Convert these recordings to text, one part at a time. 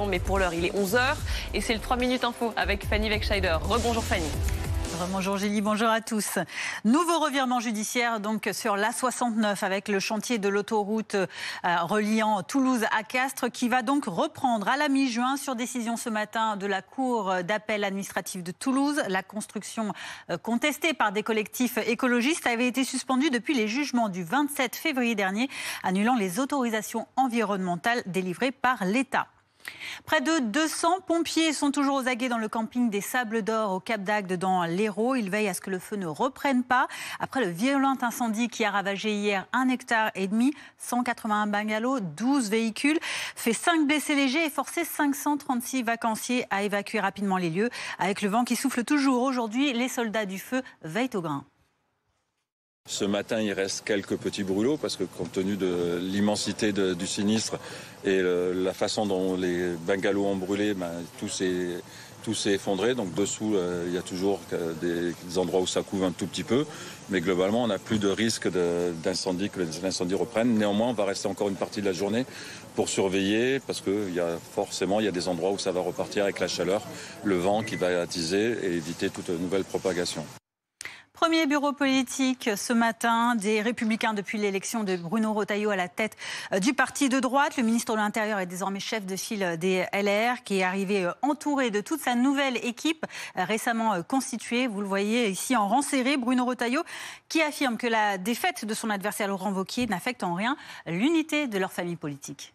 Mais pour l'heure, il est 11h et c'est le 3 minutes info avec Fanny Wegscheider. Rebonjour Fanny. Bonjour Julie, bonjour à tous. Nouveau revirement judiciaire donc sur l'A69 avec le chantier de l'autoroute reliant Toulouse à Castres qui va donc reprendre à la mi-juin sur décision ce matin de la Cour d'appel administrative de Toulouse. La construction contestée par des collectifs écologistes avait été suspendue depuis les jugements du 27 février dernier, annulant les autorisations environnementales délivrées par l'État. Près de 200 pompiers sont toujours aux aguets dans le camping des Sables d'Or au Cap d'Agde dans l'Hérault. Ils veillent à ce que le feu ne reprenne pas. Après le violent incendie qui a ravagé hier 1,5 hectare, 181 bungalows, 12 véhicules, fait 5 blessés légers et forcé 536 vacanciers à évacuer rapidement les lieux. Avec le vent qui souffle toujours aujourd'hui, les soldats du feu veillent au grain. Ce matin, il reste quelques petits brûlots parce que compte tenu de l'immensité du sinistre et la façon dont les bungalows ont brûlé, tout s'est effondré. Donc dessous, il y a toujours des endroits où ça couvre un tout petit peu. Mais globalement, on n'a plus de risque d'incendie, que l'incendie reprenne. Néanmoins, on va rester encore une partie de la journée pour surveiller parce qu'il y a des endroits où ça va repartir avec la chaleur, le vent qui va attiser et éviter toute nouvelle propagation. Premier bureau politique ce matin des Républicains depuis l'élection de Bruno Retailleau à la tête du parti de droite. Le ministre de l'Intérieur est désormais chef de file des LR qui est arrivé entouré de toute sa nouvelle équipe récemment constituée. Vous le voyez ici en rang serré, Bruno Retailleau qui affirme que la défaite de son adversaire Laurent Wauquiez n'affecte en rien l'unité de leur famille politique.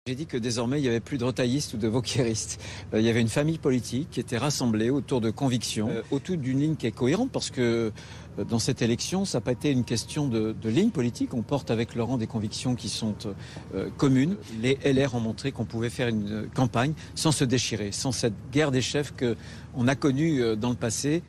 J'ai dit que désormais, il n'y avait plus de retaillistes ou de wauquieristes. Il y avait une famille politique qui était rassemblée autour de convictions, autour d'une ligne qui est cohérente, parce que dans cette élection, ça n'a pas été une question de ligne politique. On porte avec Laurent des convictions qui sont communes. Les LR ont montré qu'on pouvait faire une campagne sans se déchirer, sans cette guerre des chefs qu'on a connue dans le passé.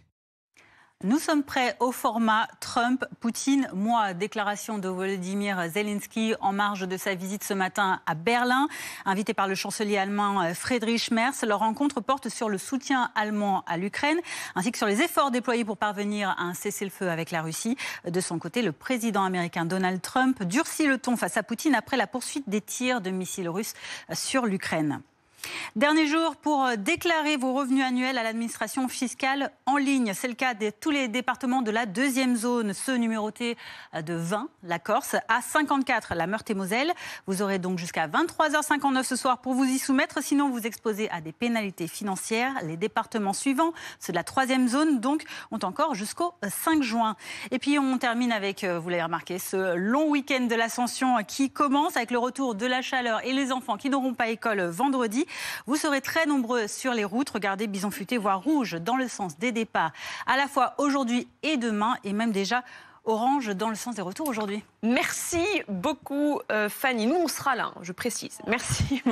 Nous sommes prêts au format Trump-Poutine. Moi, déclaration de Volodymyr Zelensky en marge de sa visite ce matin à Berlin. Invité par le chancelier allemand Friedrich Merz, leur rencontre porte sur le soutien allemand à l'Ukraine, ainsi que sur les efforts déployés pour parvenir à un cessez-le-feu avec la Russie. De son côté, le président américain Donald Trump durcit le ton face à Poutine après la poursuite des tirs de missiles russes sur l'Ukraine. Dernier jour pour déclarer vos revenus annuels à l'administration fiscale en ligne. C'est le cas de tous les départements de la deuxième zone, ceux numérotés de 20, la Corse, à 54, la Meurthe-et-Moselle. Vous aurez donc jusqu'à 23h59 ce soir pour vous y soumettre, sinon vous exposez à des pénalités financières. Les départements suivants, ceux de la troisième zone, donc, ont encore jusqu'au 5 juin. Et puis on termine avec, vous l'avez remarqué, ce long week-end de l'Ascension qui commence avec le retour de la chaleur et les enfants qui n'auront pas école vendredi. Vous serez très nombreux sur les routes. Regardez, bison futé, voire rouge dans le sens des départs, à la fois aujourd'hui et demain, et même déjà orange dans le sens des retours aujourd'hui. Merci beaucoup Fanny. Nous, on sera là, je précise. Merci beaucoup.